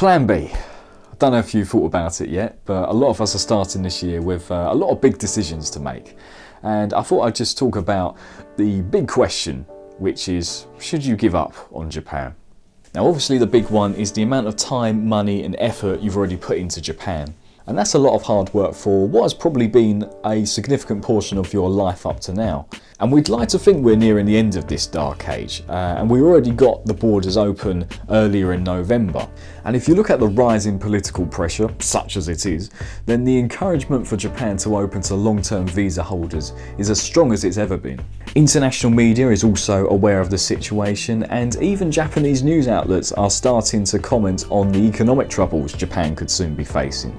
Plan B. I don't know if you've thought about it yet, but a lot of us are starting this year with a lot of big decisions to make. And I thought I'd just talk about the big question, which is, should you give up on Japan? Now obviously the big one is the amount of time, money and effort you've already put into Japan. And that's a lot of hard work for what has probably been a significant portion of your life up to now. And we'd like to think we're nearing the end of this dark age, and we already got the borders open earlier in November. And if you look at the rise in political pressure, such as it is, then the encouragement for Japan to open to long-term visa holders is as strong as it's ever been. International media is also aware of the situation, and even Japanese news outlets are starting to comment on the economic troubles Japan could soon be facing.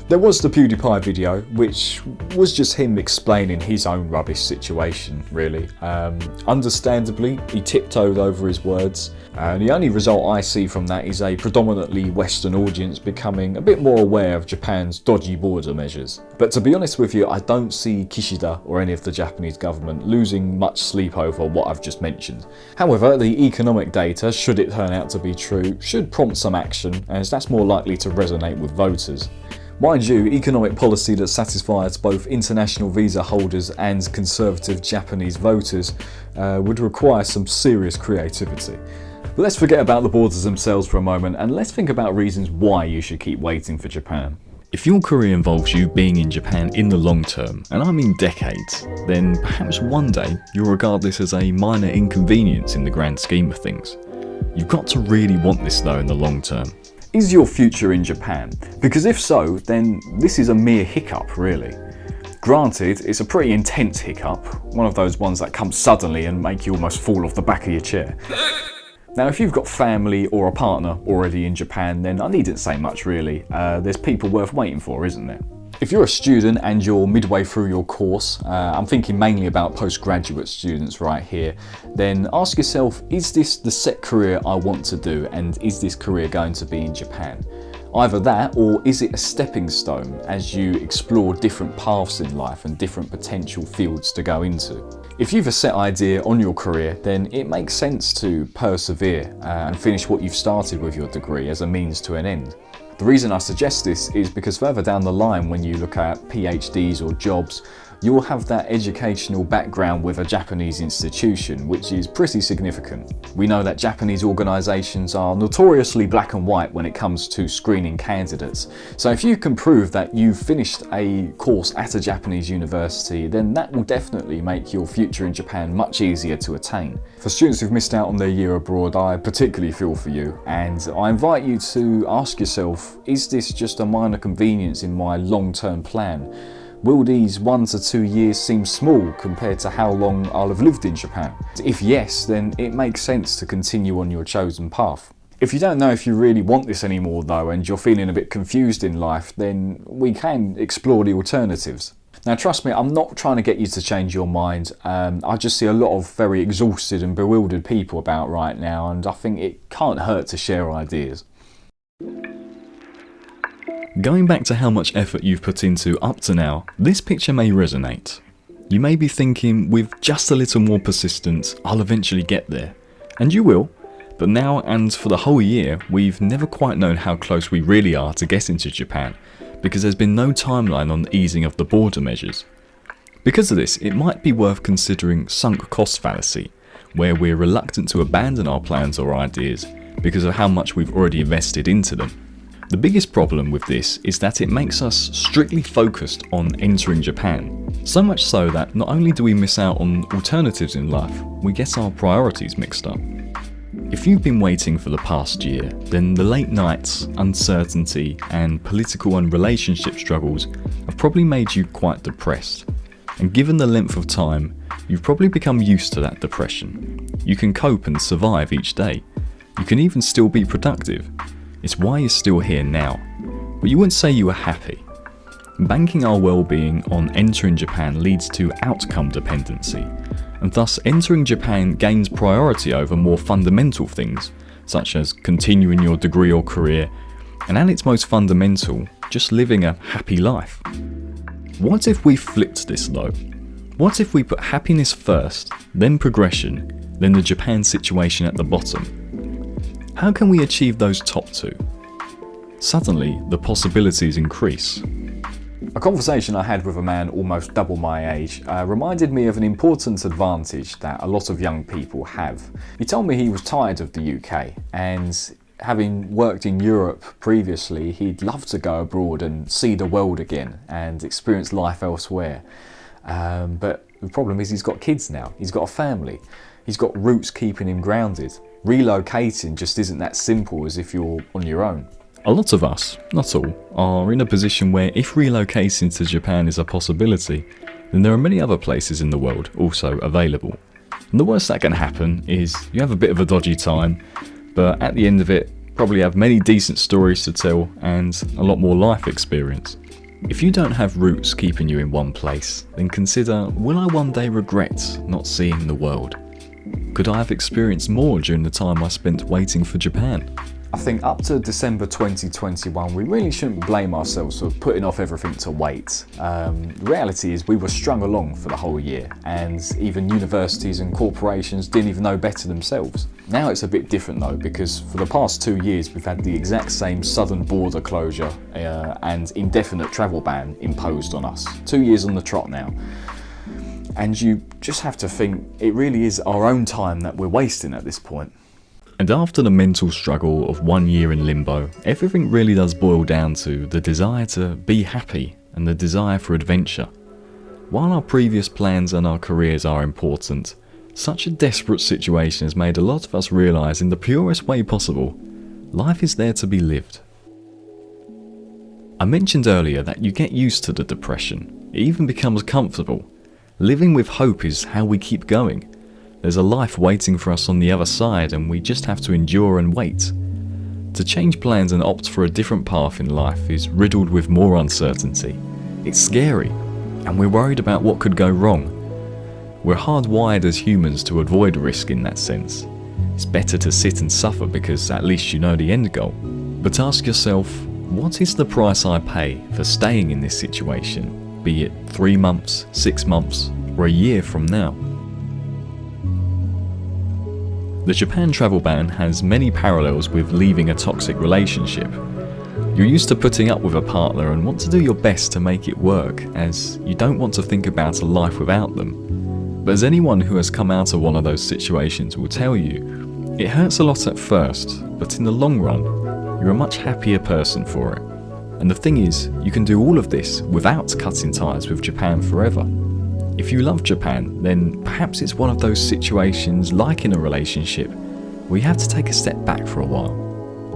There was the PewDiePie video, which was just him explaining his own rubbish situation, really. Understandably, he tiptoed over his words. The only result I see from that is a predominantly Western audience becoming a bit more aware of Japan's dodgy border measures. But to be honest with you, I don't see Kishida or any of the Japanese government losing much sleep over what I've just mentioned. However, the economic data, should it turn out to be true, should prompt some action, as that's more likely to resonate with voters. Mind you, economic policy that satisfies both international visa holders and conservative Japanese voters would require some serious creativity. But let's forget about the borders themselves for a moment, and let's think about reasons why you should keep waiting for Japan. If your career involves you being in Japan in the long term, and I mean decades, then perhaps one day you'll regard this as a minor inconvenience in the grand scheme of things. You've got to really want this though in the long term. Is your future in Japan? Because if so, then this is a mere hiccup, really. Granted, it's a pretty intense hiccup, one of those ones that come suddenly and make you almost fall off the back of your chair. Now, if you've got family or a partner already in Japan, then I needn't say much really. There's people worth waiting for, isn't there? If you're a student and you're midway through your course, I'm thinking mainly about postgraduate students right here, then ask yourself, is this the set career I want to do, and is this career going to be in Japan? Either that, or is it a stepping stone as you explore different paths in life and different potential fields to go into? If you've a set idea on your career, then it makes sense to persevere and finish what you've started with your degree as a means to an end. The reason I suggest this is because further down the line, when you look at PhDs or jobs, you'll have that educational background with a Japanese institution, which is pretty significant. We know that Japanese organisations are notoriously black and white when it comes to screening candidates. So if you can prove that you've finished a course at a Japanese university, then that will definitely make your future in Japan much easier to attain. For students who've missed out on their year abroad, I particularly feel for you, and I invite you to ask yourself, is this just a minor convenience in my long-term plan? Will these 1 to 2 years seem small compared to how long I'll have lived in Japan? If yes, then it makes sense to continue on your chosen path. If you don't know if you really want this anymore though, and you're feeling a bit confused in life, then we can explore the alternatives. Now trust me, I'm not trying to get you to change your mind. I just see a lot of very exhausted and bewildered people about right now, and I think it can't hurt to share ideas. Going back to how much effort you've put into up to now, this picture may resonate. You may be thinking, with just a little more persistence, I'll eventually get there. And you will, but now and for the whole year, we've never quite known how close we really are to getting to Japan, because there's been no timeline on the easing of the border measures. Because of this, it might be worth considering sunk cost fallacy, where we're reluctant to abandon our plans or ideas because of how much we've already invested into them. The biggest problem with this is that it makes us strictly focused on entering Japan, so much so that not only do we miss out on alternatives in life, we get our priorities mixed up. If you've been waiting for the past year, then the late nights, uncertainty, and political and relationship struggles have probably made you quite depressed. And given the length of time, you've probably become used to that depression. You can cope and survive each day. You can even still be productive. It's why you're still here now, but you wouldn't say you were happy. Banking our well-being on entering Japan leads to outcome dependency, and thus entering Japan gains priority over more fundamental things, such as continuing your degree or career, and at its most fundamental, just living a happy life. What if we flipped this though? What if we put happiness first, then progression, then the Japan situation at the bottom? How can we achieve those top two? suddenly the possibilities increase. A conversation I had with a man almost double my age reminded me of an important advantage that a lot of young people have. He told me he was tired of the UK, and having worked in Europe previously, he'd love to go abroad and see the world again and experience life elsewhere. But the problem is he's got kids now, he's got a family, he's got roots keeping him grounded. Relocating just isn't that simple as if you're on your own. A lot of us, not all, are in a position where if relocating to Japan is a possibility, then there are many other places in the world also available. And the worst that can happen is you have a bit of a dodgy time, but at the end of it, probably have many decent stories to tell and a lot more life experience. If you don't have roots keeping you in one place, then consider, will I one day regret not seeing the world? Could I have experienced more during the time I spent waiting for Japan? I think up to December 2021, we really shouldn't blame ourselves for putting off everything to wait. The reality is we were strung along for the whole year, and even universities and corporations didn't even know better themselves. Now it's a bit different though, because for the past 2 years we've had the exact same southern border closure and indefinite travel ban imposed on us. 2 years on the trot now. And you just have to think it really is our own time that we're wasting at this point. And after the mental struggle of 1 year in limbo, everything really does boil down to the desire to be happy and the desire for adventure. While our previous plans and our careers are important, such a desperate situation has made a lot of us realise in the purest way possible, life is there to be lived. I mentioned earlier that you get used to the depression, it even becomes comfortable. Living with hope is how we keep going. There's a life waiting for us on the other side, and we just have to endure and wait. To change plans and opt for a different path in life is riddled with more uncertainty. It's scary, and we're worried about what could go wrong. We're hardwired as humans to avoid risk in that sense. It's better to sit and suffer because at least you know the end goal. But ask yourself, what is the price I pay for staying in this situation, be it 3 months, 6 months, or a year from now? The Japan travel ban has many parallels with leaving a toxic relationship. You're used to putting up with a partner and want to do your best to make it work, as you don't want to think about a life without them. But as anyone who has come out of one of those situations will tell you, it hurts a lot at first, but in the long run, you're a much happier person for it. And the thing is, you can do all of this without cutting ties with Japan forever. If you love Japan, then perhaps it's one of those situations like in a relationship where you have to take a step back for a while.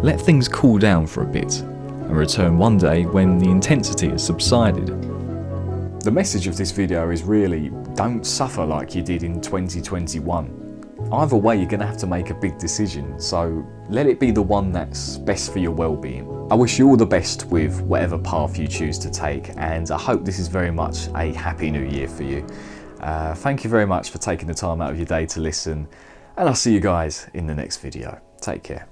Let things cool down for a bit and return one day when the intensity has subsided. The message of this video is really, don't suffer like you did in 2021. Either way, you're going to have to make a big decision, so let it be the one that's best for your well-being. I wish you all the best with whatever path you choose to take, and I hope this is very much a happy new year for you. Thank you very much for taking the time out of your day to listen, and I'll see you guys in the next video. Take care.